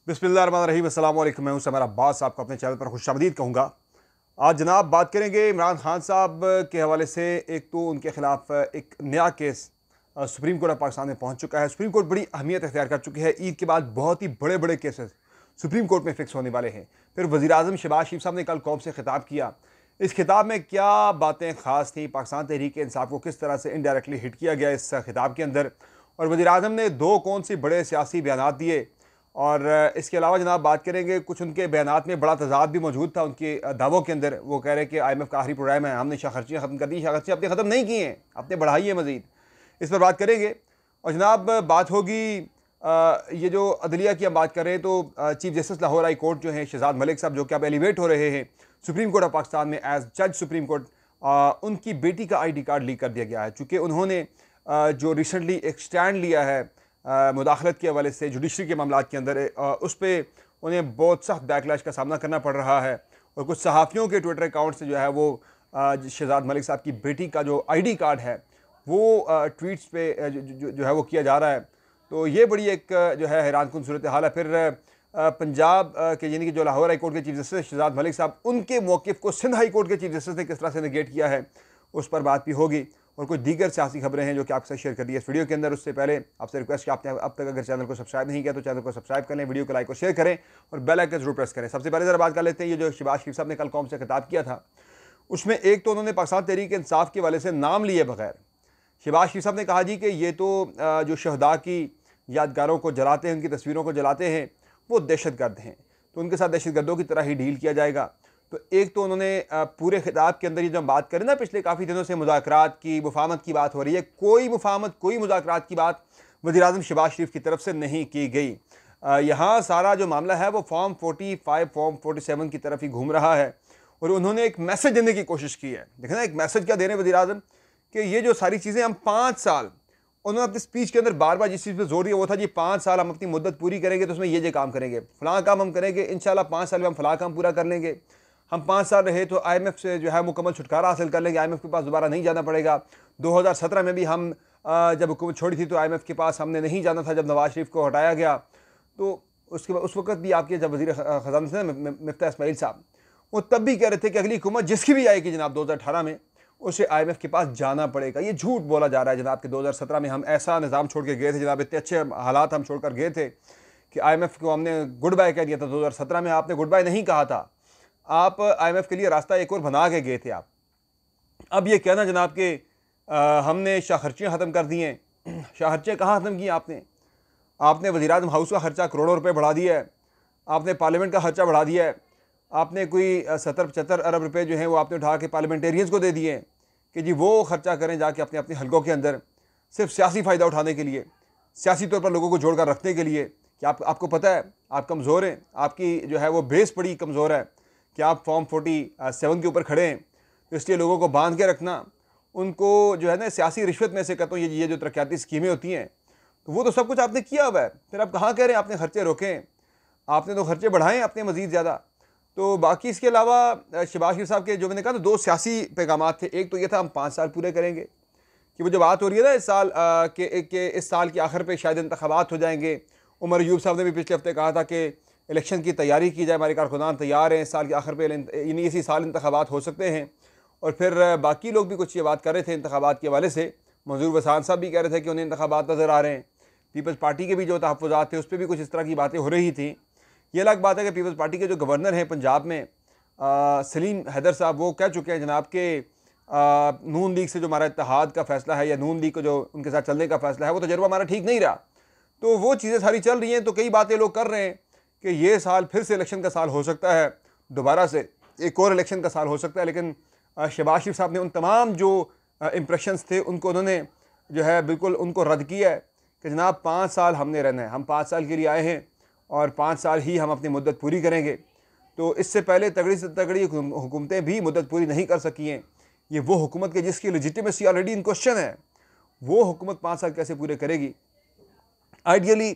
बिस्मिल्लाहिर्रहमानिर्रहीम, अस्सलाम वालेकुम। मैं हूं समर अब्बास, आपको अपने चैनल पर खुशामदीद कहूँगा। आज जनाब बात करेंगे इमरान खान साहब के हवाले से। एक तो उनके खिलाफ एक नया case supreme court of Pakistan में पहुंच चुका है। सुप्रीम कोर्ट बड़ी अहमियत इख्तियार कर चुकी है। ईद के बाद बहुत ही बड़े बड़े केसेस सुप्रीम कोर्ट में फिक्स होने वाले हैं। फिर वज़ीर आज़म शहबाज शरीफ साहब ने कल कौम से खिताब किया। इस खिताब में क्या बातें ख़ास थी, पाकिस्तान तहरीक इंसाफ को किस तरह से इनडायरेक्टली हिट किया गया इस खिताब के अंदर, और वज़ीर आज़म ने दो कौन से बड़े सियासी बयान दिए। और इसके अलावा जनाब बात करेंगे, कुछ उनके बयानात में बड़ा तजाद भी मौजूद था उनके दावों के अंदर। वो कह रहे हैं कि IMF का आखिरी प्रोग्राम है, हमने शाखर्चियाँ ख़त्म कर दी। शाखर्चियाँ अपने ख़त्म नहीं की हैं, अपने बढ़ाई है मज़ीद। इस पर बात करेंगे। और जनाब बात होगी ये जो अदलिया की हम बात कर रहे हैं, तो chief justice Lahore high court जो हैं शहजाद मलिक साहब, जो कि अब एलिवेट हो रहे हैं सुप्रीम कोर्ट ऑफ पाकिस्तान में एज जज सुप्रीम कोर्ट, उनकी बेटी का ID कार्ड लीक कर दिया गया है। चूँकि उन्होंने जो रिसेंटली एक स्टैंड लिया है मुदाखलत के हवाले से जुडिशरी के मामला के अंदर, उस पर उन्हें बहुत सख्त बैकलैश का सामना करना पड़ रहा है। और कुछ सहाफ़ियों के ट्विटर अकाउंट से जो है वो शहजाद मलिक साहब की बेटी का जो ID कार्ड है वो ट्वीट्स पे जो है वो किया जा रहा है। तो ये बड़ी एक जो है हैरानकुन सूरत हाल है। फिर पंजाब के यानी कि जो लाहौर हाई कोर्ट के चीफ जस्टिस शहजाद मलिक साहब, उनके मौक़िफ़ को सिंध हाई कोर्ट के चीफ जस्टिस ने किस तरह से नेगेट किया है, उस पर बात भी होगी। और कुछ दीगर सियासी खबरें हैं जो कि आपके साथ शेयर कर दी है इस वीडियो के अंदर। उससे पहले आपसे रिक्वेस्ट कि आपने अब तक अगर चैनल को सब्सक्राइब नहीं किया तो चैनल को सब्सक्राइब कर लें, वीडियो को लाइक और शेयर करें और बेल आइकन जरूर प्रेस करें। सबसे पहले ज़रा बात कर लेते हैं, ये जो शहबाज शरीफ साहब ने कल कौम से खिताब किया था, उसमें एक तो उन्होंने पाकिस्तान तहरीक इंसाफ के हवाले से नाम लिए बगैर शहबाज शरीफ साहब ने कहा जी कि ये तो जो शहदा की यादगारों को जलाते हैं, उनकी तस्वीरों को जलाते हैं, वो दहशतगर्द हैं, तो उनके साथ दहशतगर्दों की तरह ही डील किया जाएगा। तो एक तो उन्होंने पूरे खिताब के अंदर ये जब हम बात करें ना, पिछले काफ़ी दिनों से मुज़ाकरात की, मुफाहमत की बात हो रही है, कोई मुफाहमत कोई मुज़ाकरात की बात वज़ीर-ए-आज़म शहबाज शरीफ की तरफ से नहीं की गई। यहाँ सारा जो मामला है वो फॉर्म 45 फॉर्म 47 की तरफ ही घूम रहा है। और उन्होंने एक मैसेज देने की कोशिश की है। देखें ना, एक मैसेज क्या दे रहे हैं वज़ीर-ए-आज़म, कि ये जो सारी चीज़ें हम 5 साल, उन्होंने अपनी स्पीच के अंदर बार बार जिस चीज़ पे जोर दिया वो था जी 5 साल हम अपनी मुद्दत पूरी करेंगे तो उसमें ये काम करेंगे, फ़लाँ काम हम करेंगे, इंशाल्लाह 5 साल में हम फ़लाँ काम पूरा कर लेंगे। हम 5 साल रहे तो IMF से जो है मुकम्मल छुटकारा हासिल कर लेंगे, IMF के पास दोबारा नहीं जाना पड़ेगा। 2017 में भी हम जब हुकूमत छोड़ी थी तो IMF के पास हमने नहीं जाना था, जब नवाज शरीफ को हटाया गया। तो उसके बाद उस वक्त भी आपके जब वज़ीर ख़ज़ाना थे ना मिफ्ता इस्माइल साहब, वो तब भी कह रहे थे कि अगली हुकूमत जिसकी भी आएगी जनाब 2018 में, उसे IMF के पास जाना पड़ेगा। ये झूठ बोला जा रहा है जनाब कि 2017 में हम ऐसा निज़ाम छोड़ के गए थे जनाब, इतने अच्छे हालात हम छोड़ कर गए थे कि IMF को हमने गुड बाय कह दिया था। 2017 में आपने गुड बाय नहीं कहा था, आप IMF के लिए रास्ता एक और बना के गए थे आप। अब ये कहना जनाब कि हमने शाखर्चियाँ ख़त्म कर दी हैं, शाखर्चियाँ कहाँ ख़त्म की आपने? आपने वज़ीर-ए-आज़म हाउस का खर्चा करोड़ों रुपए बढ़ा दिया है, आपने पार्लियामेंट का खर्चा बढ़ा दिया है, आपने कोई 70-75 अरब रुपए जो हैं वो आपने उठा के पार्लियामेंटेरियंस को दे दिए हैं कि जी वो खर्चा करें जाके अपने अपने हलकों के अंदर, सिर्फ सियासी फ़ायदा उठाने के लिए, सियासी तौर पर लोगों को जोड़ कर रखने के लिए। कि आपको पता है आप कमज़ोर हैं, आपकी जो है वो बेस बड़ी कमज़ोर है कि आप फॉर्म 47 के ऊपर खड़े हैं, तो इसलिए लोगों को बांध के रखना, उनको जो है ना सियासी रिश्वत में से कहता हूँ ये जो तरक्याती स्कीमें होती हैं, तो वो तो सब कुछ आपने किया हुआ है। फिर आप कहाँ कह रहे हैं आपने खर्चे रोकें? आपने तो खर्चे बढ़ाएं अपने मज़ीद ज़्यादा। तो बाकी इसके अलावा शहबाज शरीफ साहब के जो मैंने कहा ना दो सियासी पैगामात थे। एक तो ये था हम 5 साल पूरे करेंगे, कि वो जो बात हो रही है ना इस साल के इस साल के आखिर पे शायद इंतखाबात हो जाएंगे। उमर अयूब साहब ने भी पिछले हफ्ते कहा था कि इलेक्शन की तैयारी की जाए, हमारे कारकुनान तैयार हैं, इस साल के आखिर पे यानी इसी साल इंतखाबात हो सकते हैं। और फिर बाकी लोग भी कुछ ये बात कर रहे थे इंतखाबात के हवाले से। मंजूर वसान साहब भी कह रहे थे कि उन्हें इंतखाबात नज़र आ रहे हैं। पीपल्स पार्टी के भी जो तहफ़्फ़ुज़ात थे उस पर भी कुछ इस तरह की बातें हो रही थी। ये अलग बात है कि पीपल्स पार्टी के जो गवर्नर हैं पंजाब में सलीम हैदर साहब, वो कह चुके हैं जनाब के नून लीग से जो हमारा इत्तेहाद का फ़ैसला है या नून लीग को जो उनके साथ चलने का फ़ैसला है वो तजर्बा हमारा ठीक नहीं रहा। तो वो चीज़ें सारी चल रही हैं। तो कई बातें लोग कर रहे हैं कि ये साल फिर से इलेक्शन का साल हो सकता है, दोबारा से एक और इलेक्शन का साल हो सकता है। लेकिन शहबाज शरीफ साहब ने उन तमाम जो इम्प्रेशंस थे उनको उन्होंने जो है बिल्कुल उनको रद्द किया है कि जनाब 5 साल हमने रहना है, हम 5 साल के लिए आए हैं और 5 साल ही हम अपनी मुद्दत पूरी करेंगे। तो इससे पहले तगड़ी से तगड़ी हुकूमतें भी मुद्दत पूरी नहीं कर सकी हैं। ये वो हुकूमत के जिसकी लेजिटिमेसी ऑलरेडी इन क्वेश्चन है, वो हुकूमत 5 साल कैसे पूरे करेगी? आइडियली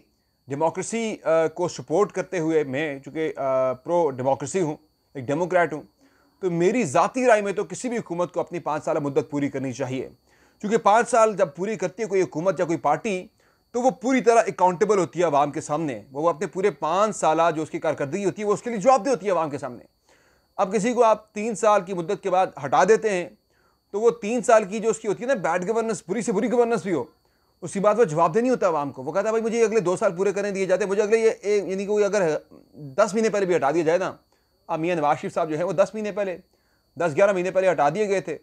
डेमोक्रेसी को सपोर्ट करते हुए मैं चूँकि प्रो डेमोक्रेसी हूँ, एक डेमोक्रेट हूँ, तो मेरी ज़ाती राय में तो किसी भी हुकूमत को अपनी 5 साल मुद्दत पूरी करनी चाहिए। क्योंकि 5 साल जब पूरी करती है कोई हुकूमत या कोई पार्टी, तो वो पूरी तरह अकाउंटेबल होती है अवाम के सामने। वो अपने पूरे 5 साल जो उसकी कारकर्दगी होती है वो उसके लिए जवाबदेह होती है अवाम के सामने। अब किसी को आप 3 साल की मुद्दत के बाद हटा देते हैं तो वो 3 साल की जो उसकी होती है ना बैड गवर्नेंस, बुरी से बुरी गवर्नेंस भी हो, उसकी बात वो जवाबदेह नहीं होता अवाम को। वो कहता है भाई मुझे अगले 2 साल पूरे करने दिए जाते हैं, मुझे अगले ये यानी कोई अगर 10 महीने पहले भी हटा दिया जाए ना। अब मियां नवाज शरीफ साहब जो है वो 10 महीने पहले, 10-11 महीने पहले हटा दिए गए थे।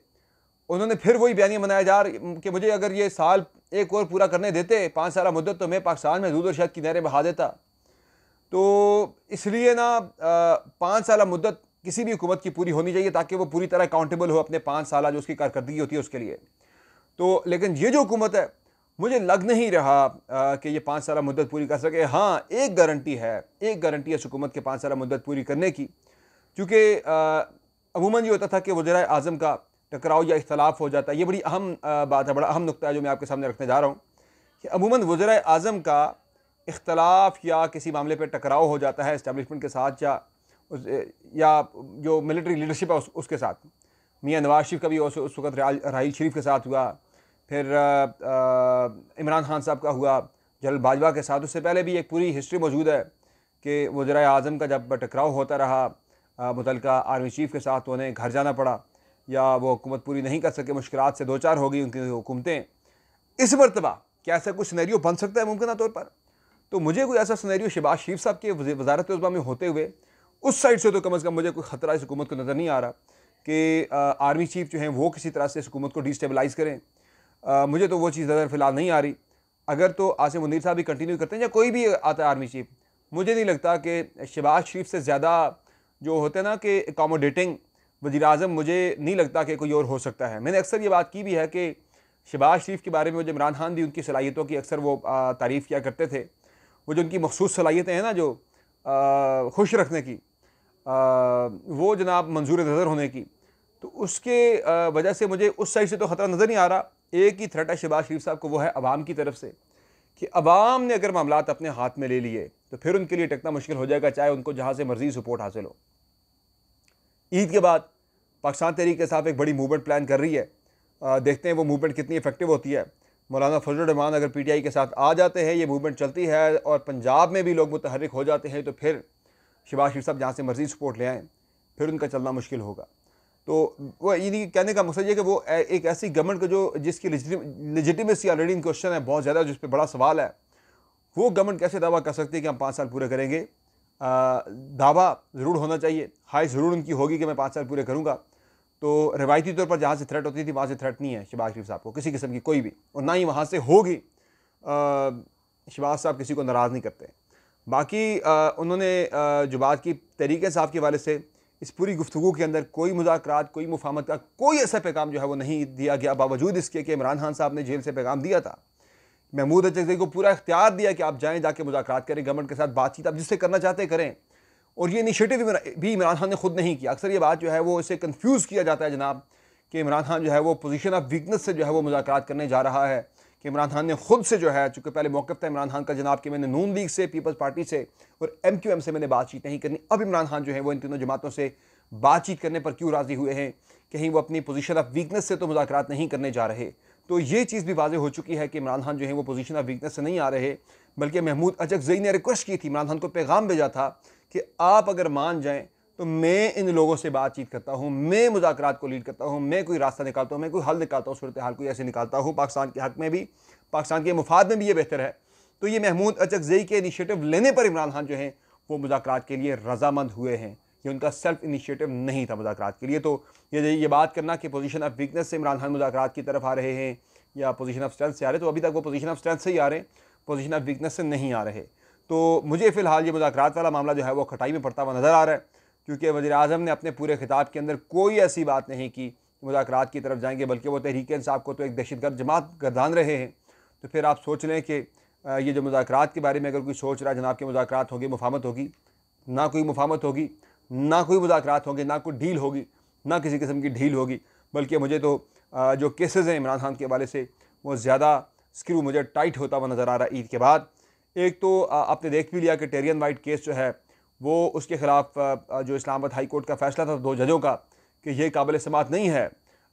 उन्होंने फिर वही बयानिया बनाया जा कि मुझे अगर ये साल एक और पूरा करने देते, 5 साल मुद्दत, तो मैं पाकिस्तान में दूध और शहद की नहरें बहा देता। तो इसलिए ना 5 साल मुद्दत किसी भी हुकूमत की पूरी होनी चाहिए ताकि वो पूरी तरह अकाउंटेबल हो अपने 5 साल जो उसकी कारकर्दगी होती है उसके लिए। तो लेकिन ये जो हुकूमत है, मुझे लग नहीं रहा कि ये 5 साल मुद्दत पूरी कर सके। हाँ, एक गारंटी है इस हुकूमत के 5 साल मुद्दत पूरी करने की, क्योंकि अमूमन ये होता था कि वज़ीर आज़म का टकराव या इख्तलाफ हो जाता है। ये बड़ी अहम बात है, बड़ा अहम नुक्ता है जो मैं आपके सामने रखने जा रहा हूँ कि अमूमन वज़ीर आज़म का इख्तलाफ या किसी मामले पर टकराव हो जाता है इस्टेब्लिशमेंट के साथ या जो मिलिट्री लीडरशिप है उसके साथ। मियां नवाज शरीफ का भी उस वक्त राहील शरीफ के साथ हुआ, फिर इमरान खान साहब का हुआ जनरल बाजवा के साथ। उससे पहले भी एक पूरी हिस्ट्री मौजूद है कि वज़ीर आज़म का जब टकराव होता रहा मुतल्लिका आर्मी चीफ के साथ, तो उन्हें घर जाना पड़ा या वो हुकूमत पूरी नहीं कर सके, मुश्किलात से दो चार हो गई उनकी हुकूमतें। इस मरतबा क्या ऐसा कुछ सिनेरियो बन सकता है मुमकिन तौर पर? तो मुझे कोई ऐसा सिनेरियो शहबाज शरीफ साहब के वज़ारत उज़्मा में होते हुए उस साइड से तो कम अज़ कम मुझे कोई ख़तरा इस हुकूमत को नज़र नहीं आ रहा कि आर्मी चीफ जो हैं वो किसी तरह से इस हुकूमत को डिस्टेबलाइज़ करें। मुझे तो वो चीज़ नज़र फ़िलहाल नहीं आ रही। अगर तो आसिम मुनीर साहब भी कंटिन्यू करते हैं या कोई भी आता है आर्मी चीफ, मुझे नहीं लगता कि शहबाज शरीफ से ज़्यादा जो होते हैं ना कि अकोमोडेटिंग वज़ीर आज़म, मुझे नहीं लगता कि कोई और हो सकता है। मैंने अक्सर ये बात की भी है कि शहबाज शरीफ के बारे में जब इमरान खान भी उनकी सलाहियतों की अक्सर वो तारीफ़ किया करते थे, वो जो उनकी मखसूस सलाहियतें हैं ना जो खुश रखने की, वो जनाब मंजूर नज़र होने की, तो उसके वजह से मुझे उस साइड से तो ख़तरा नज़र नहीं आ रहा। एक ही थ्रेट है शहबाज शरीफ साहब को, वो है अवाम की तरफ से कि अवाम ने अगर मामलात अपने हाथ में ले लिए तो फिर उनके लिए टिकना मुश्किल हो जाएगा, चाहे उनको जहाँ से मर्जी सपोर्ट हासिल हो। ईद के बाद पाकिस्तान तहरीक के साथ एक बड़ी मूवमेंट प्लान कर रही है, देखते हैं वो मूवमेंट कितनी इफेक्टिव होती है। मौलाना फजल रहमान अगर पीटीआई के साथ आ जाते हैं, ये मूवमेंट चलती है और पंजाब में भी लोग मुतहर्रिक हो जाते हैं, तो फिर शहबाज शरीफ साहब जहाँ से मर्जी सपोर्ट ले आएँ, फिर उनका चलना मुश्किल होगा। तो वो ये कहने का मकसद ये कि वो एक ऐसी गवर्नमेंट को जो जिसकी लेजिटिमेसी ऑलरेडी इन क्वेश्चन है बहुत ज़्यादा, जिस पर बड़ा सवाल है, वो गवर्नमेंट कैसे दावा कर सकती है कि हम 5 साल पूरे करेंगे। दावा ज़रूर होना चाहिए, हाई ज़रूर उनकी होगी कि मैं 5 साल पूरे करूँगा। तो रवायती तौर पर जहाँ से थ्रेट होती थी वहाँ से थ्रेट नहीं है शहबाज शरीफ साहब को किसी किस्म की कोई भी, और ना ही वहाँ से होगी। शहबाज साहब किसी को नाराज़ नहीं करते। बाकी उन्होंने जो बात की तहरीक साहब के वाले से, इस पूरी गुफ्तगू के अंदर कोई मुज़ाकरात, कोई मुफाहमत का कोई ऐसा पैगाम जो है वो नहीं दिया गया, बावजूद इसके कि इमरान खान साहब ने जेल से पैगाम दिया था, महमूद अचकज़ई को पूरा इख्तियार दिया कि आप जाएँ, जाके मुज़ाकरात करें, गवर्नमेंट के साथ बातचीत आप जिससे करना चाहते करें। और ये इनिशिएटिव भी इमरान खान ने खुद नहीं किया। अक्सर ये बात जो है वो इसे कन्फ्यूज़ किया जाता है जनाब कि इमरान खान जो है वो पोजीशन ऑफ वीकनेस से जो है वो मुज़ाकरात करने जा रहा है, कि इमरान खान ने खुद से जो है, चूँकि पहले मौक़िफ़ था इमरान खान का जनाब कि मैंने नून लीग से, पीपल्स पार्टी से और MQM से मैंने बातचीत नहीं करनी। अब इमरान खान जो है वो इन तीनों जमातों से बातचीत करने पर क्यों राज़ी हुए हैं? कहीं वो अपनी पोजीशन ऑफ वीकनेस से तो मुज़ाकरात नहीं करने जा रहे। तो ये चीज़ भी वाज़ेह हो चुकी है कि इमरान खान जो है वो पोजीशन ऑफ वीकनेस से नहीं आ रहे, बल्कि महमूद अचकज़ई ने रिक्वेस्ट की थी, इमरान खान को पैगाम भेजा था कि आप अगर मान जाएं तो मैं इन लोगों से बातचीत करता हूँ, मैं मुज़ाकरात को लीड करता हूँ, मैं कोई रास्ता निकालता हूँ, मैं कोई हल निकालता हूँ, सूरत हाल कोई ऐसे निकालता हूँ, पाकिस्तान के हक़ में भी, पाकिस्तान के मुफाद में भी ये बेहतर है। तो ये महमूद अचकज़ई के इनिशिएटिव लेने पर इमरान खान जो है वो मुज़ाकरात के लिए रज़ामंद हुए हैं। ये उनका सेल्फ इनिशिएटिव नहीं था मुज़ाकरात के लिए। तो ये बात करना कि पोजीशन ऑफ वीकनेस से इमरान खान मुज़ाकरात की तरफ आ रहे हैं या पोजीशन ऑफ स्ट्रेंथ से आ रहे, तो अभी तक वो पोजीशन ऑफ स्ट्रेंथ से ही आ रहे हैं, पोजीशन ऑफ वीकनेस से नहीं आ रहे। तो मुझे फ़िलहाल ये मुज़ाकरात वाला मामला जो है वो खटाई में पड़ता हुआ नज़र आ रहा है, क्योंकि वज़ीर आज़म ने अपने पूरे खिताब के अंदर कोई ऐसी बात नहीं की मुज़ाकरात की तरफ जाएंगे, बल्कि वो तहरीक इंसाफ को तो एक दहशतगर्द जमात गर्दान रहे हैं। तो फिर आप सोच लें कि ये जो मुज़ाकरात के बारे में अगर कोई सोच रहा है जनाब के मुज़ाकरात होगी, मुफाहमत होगी, ना कोई मुफाहमत होगी, ना कोई मुज़ाकरात होंगे, ना कोई डील होगी, ना किसी किस्म की डील होगी। बल्कि मुझे तो जो केसेस हैं इमरान खान के हवाले से वो ज़्यादा स्क्रू मुझे टाइट होता हुआ नज़र आ रहा है ईद के बाद। एक तो आपने देख भी लिया कि टेरियन वाइट केस जो है वो उसके ख़िलाफ़ जो इस्लामाबाद हाई कोर्ट का फ़ैसला था 2 जजों का कि ये काबिल समाअत नहीं है,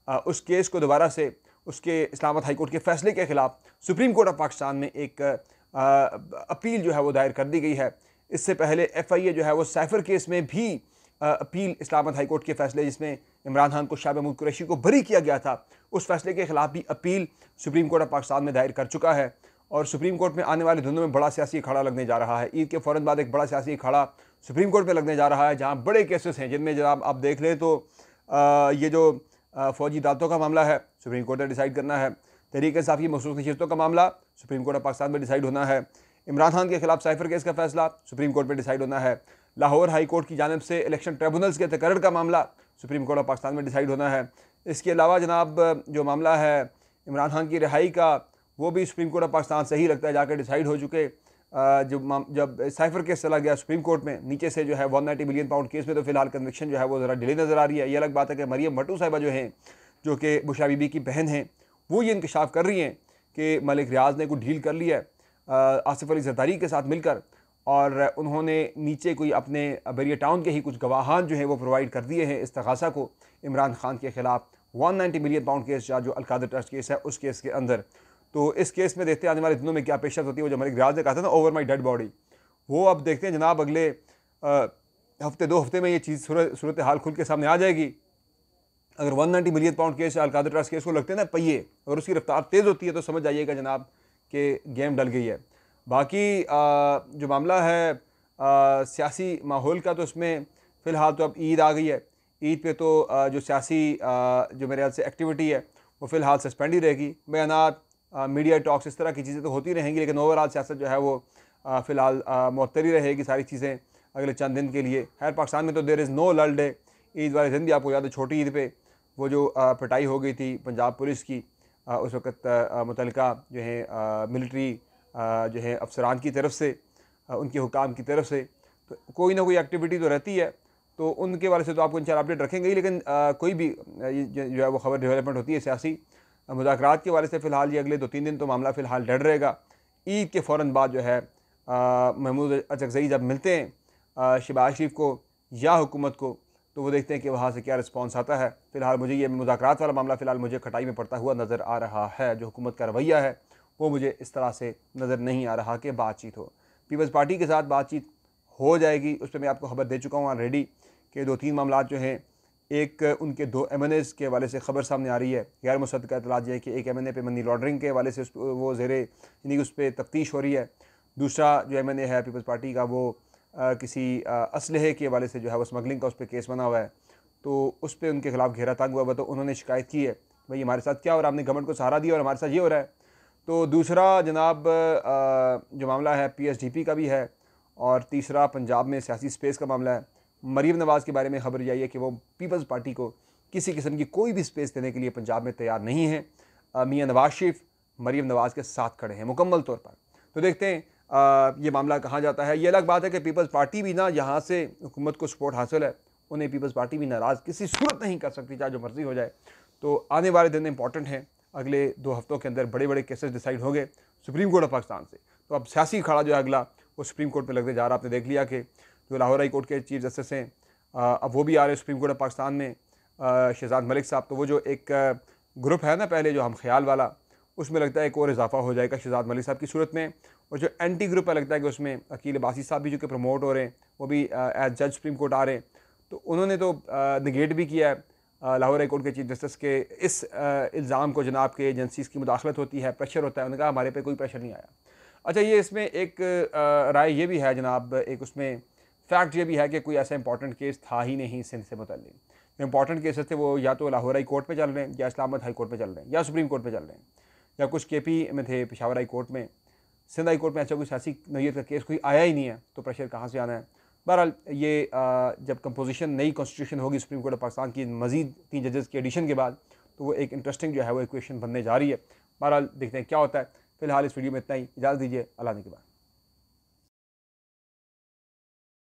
उस केस को दोबारा से उसके इस्लामाबाद हाई कोर्ट के फैसले के ख़िलाफ़ सुप्रीम कोर्ट ऑफ पाकिस्तान में एक अपील जो है वो दायर कर दी गई है। इससे पहले FIA जो है वो साइफर केस में भी अपील इस्लामाबाद हाई कोर्ट के फैसले जिसमें इमरान खान को, शाह महमूद कुरैशी को बरी किया गया था, उस फैसले के ख़िलाफ़ भी appeal supreme court of Pakistan में दायर कर चुका है। और सुप्रीम कोर्ट में आने वाले दिनों में बड़ा सियासी अखाड़ा लगने जा रहा है। ईद के फ़ौरन बाद एक बड़ा सियासी अखाड़ा सुप्रीम कोर्ट में लगने जा रहा है, जहाँ बड़े केसेस हैं, जिनमें जब आप देख लें तो ये जो फ़ौजी अदालतों का मामला है सुप्रीम कोर्ट ने डिसाइड करना है। तहरीक इंसाफ की मखसूस नशिस्तों का मामला सुप्रीम कोर्ट ऑफ पाकिस्तान में डिसाइड होना है। इमरान खान के खिलाफ साइफर केस का फैसला सुप्रीम कोर्ट में डिसाइड होना है। लाहौर हाई कोर्ट की जानिब से इलेक्शन ट्रिब्यूनल्स के तकर्रर का मामला सुप्रीम कोर्ट ऑफ पाकिस्तान में डिसाइड होना है। इसके अलावा जनाब जो मामला है इमरान खान की रिहाई का, वो भी सुप्रीम कोर्ट ऑफ पाकिस्तान सही लगता है जाकर डिसाइड हो चुके। जब साइफर केस चला गया सुप्रीम कोर्ट में, नीचे से जो है 190 मिलियन पाउंड केस में तो फिलहाल कन्विक्शन जो है वो ज़रा डिले नज़र आ रही है। ये अलग बात है कि मरियम भट्टू साहिबा जो हैं, जो कि बुशरा बीबी की बहन हैं, वो ये इंकशाफ कर रही हैं कि मलिक रियाज ने कोई डील कर लिया है आसिफ अली जरदारी के साथ मिलकर, और उन्होंने नीचे कोई अपने बरिया टाउन के ही कुछ गवाहान जो हैं वो प्रोवाइड कर दिए हैं इस्तग़ासा को इमरान खान के ख़िलाफ़ 190 मिलियन पाउंड केस जो अलकादर ट्रस्ट केस है उस केस के अंदर। तो इस केस में देखते हैं आने वाले दिनों में क्या पेशरफ होती है। वो जो मलिक रियाज ने कहा था ना, ओवर माई डेड बॉडी, वो अब देखते हैं जनाब अगले हफ्ते 2 हफ्ते में ये चीज़ सूरत हाल खुल के सामने आ जाएगी। अगर 190 million pound case Al-Qadir trust case को लगते हैं ना पहिए, अगर उसकी रफ्तार तेज़ होती है तो समझ जाइएगा जनाब कि गेम डल गई है। बाकी जो मामला है सियासी माहौल का, तो उसमें फ़िलहाल तो अब ईद आ गई है। ईद पे तो जो सियासी जो मेरे ख्याल से एक्टिविटी है वो फ़िलहाल सस्पेंड ही रहेगी। बयानात, मीडिया टॉक्स, इस तरह की चीज़ें तो होती रहेंगी, लेकिन ओवरऑल सियासत जो है वो फ़िलहाल मुअत्तल ही रहेगी सारी चीज़ें अगले चंद दिन के लिए। खैर पाकिस्तान में तो देयर इज़ नो लल डे। ईद वाले दिन भी आपको याद है छोटी ईद पे वो जो पिटाई हो गई थी पंजाब पुलिस की, उस वक़्त मुतल्लिका जो है मिलिट्री जो है अफसरान की तरफ से, उनके हुकाम की तरफ से, तो कोई ना कोई एक्टिविटी तो रहती है। तो उनके वाले से तो आपको इंशाल्लाह अपडेट रखेंगे ही, लेकिन कोई भी जो है वो खबर डेवलपमेंट होती है सियासी मुज़ाकरात के वाले से, फ़िलहाल ये अगले 2-3 दिन तो मामला फ़िलहाल डर रहेगा। ईद के फ़ौरन बाद जो है महमूद अचकज़ई जब मिलते हैं शहबाज शरीफ को या हुकूमत को, तो वो देखते हैं कि वहाँ से क्या रिस्पॉन्स आता है। फ़िलहाल मुझे ये मुज़ाकरात वाला मामला फ़िलहाल मुझे खटाई में पड़ता हुआ नज़र आ रहा है। जो हुकूमत का रवैया है वो मुझे इस तरह से नज़र नहीं आ रहा कि बातचीत हो। पीपल्स पार्टी के साथ बातचीत हो जाएगी, उस पर मैं आपको खबर दे चुका हूँ ऑलरेडी कि 2-3 मामला जो हैं, एक उनके 2 MNAs के हवाले से खबर सामने आ रही है। गैर मुसद्दक़ा इत्तलात ये है कि एक MNA पे मनी लॉन्ड्रिंग के हवाले से वो ज़ेरे यानी कि उस पर तफ्तीश हो रही है। दूसरा जो MNA है पीपल्स पार्टी का, वो किसी असलहे के हवाले से जो है वो स्मगलिंग का उस पर केस बना हुआ है, तो उस पर उनके खिलाफ घेरा तंग हुआ। तो उन्होंने शिकायत की है भाई हमारे साथ क्या हो रहा है, आपने गवर्नमेंट को सहारा दिया और हमारे साथ ये हो रहा है। तो दूसरा जनाब जो मामला है PSDP का भी है, और तीसरा पंजाब में सियासी स्पेस का मामला है। मरीम नवाज़ के बारे में खबर यही है कि वो पीपल्स पार्टी को किसी किस्म की कोई भी स्पेस देने के लिए पंजाब में तैयार नहीं है। मियाँ नवाज शरीफ मरीम नवाज़ के साथ खड़े हैं मुकम्मल तौर पर। तो देखते हैं ये मामला कहाँ जाता है। ये अलग बात है कि पीपल्स पार्टी भी ना यहाँ से हुकूमत को सपोर्ट हासिल है, उन्हें पीपल्स पार्टी भी नाराज़ किसी सूरत नहीं कर सकती, चाहे जो मर्जी हो जाए। तो आने वाले दिन इंपॉर्टेंट हैं। अगले 2 हफ्तों के अंदर बड़े बड़े केसेस डिसाइड होंगे सुप्रीम कोर्ट ऑफ पाकिस्तान से। तो अब सियासी खड़ा जो है अगला वो सुप्रीम कोर्ट में लगने जा रहा है। आपने देख लिया कि जो लाहौर हाई कोर्ट के चीफ जस्टिस हैं अब वो भी आ रहे हैं सुप्रीम कोर्ट ऑफ पाकिस्तान में, शहजाद मलिक साहब। तो वो जो एक ग्रुप है ना पहले जो हम ख्याल वाला, उसमें लगता है एक और इजाफा हो जाएगा शहजाद मलिक साहब की सूरत में। और जो एंटी ग्रुप है लगता है कि उसमें अकील अब्बासी साहब भी जो कि प्रमोट हो रहे हैं, वो भी एज जज सुप्रीम कोर्ट आ रहे हैं। तो उन्होंने तो निगेट भी किया है लाहौर हाई कोर्ट के चीफ जस्टिस के इस इल्ज़ाम को जनाब के एजेंसीज़ की मुदाखलत होती है, प्रेशर होता है। उन्होंने कहा हमारे पे कोई प्रेशर नहीं आया। अच्छा, ये इसमें एक राय ये भी है जनाब, एक उसमें फैक्ट ये भी है कि कोई ऐसा इंपॉर्टेंट केस था ही नहीं सिंध से मुतल्लिक। जो इंपॉर्टेंट केसेस थे वो या तो लाहौर हाई कोर्ट पे चल रहे हैं, या इस्लामाबाद हाई कोर्ट पे चल रहे हैं, या सुप्रीम कोर्ट पे चल रहे हैं, या कुछ KP में थे पेशावर हाई कोर्ट में। सिंध हाई कोर्ट में ऐसा कोई सियासी नोयत का केस कोई आया ही नहीं है, तो प्रेशर कहाँ से आना है। बहरहाल ये जब कंपोजिशन नई कॉन्स्टिट्यूशन होगी सुप्रीम कोर्ट ऑफ पाकिस्तान की मज़ीद 3 जजेस के एडिशन के बाद, तो वो एक इंटरेस्टिंग जो है वो इक्वेशन बनने जा रही है। बहरहाल देखते हैं क्या होता है। फिलहाल इस वीडियो में इतना ही, इजाज़त दीजिए, अल्लाह ने के बाद।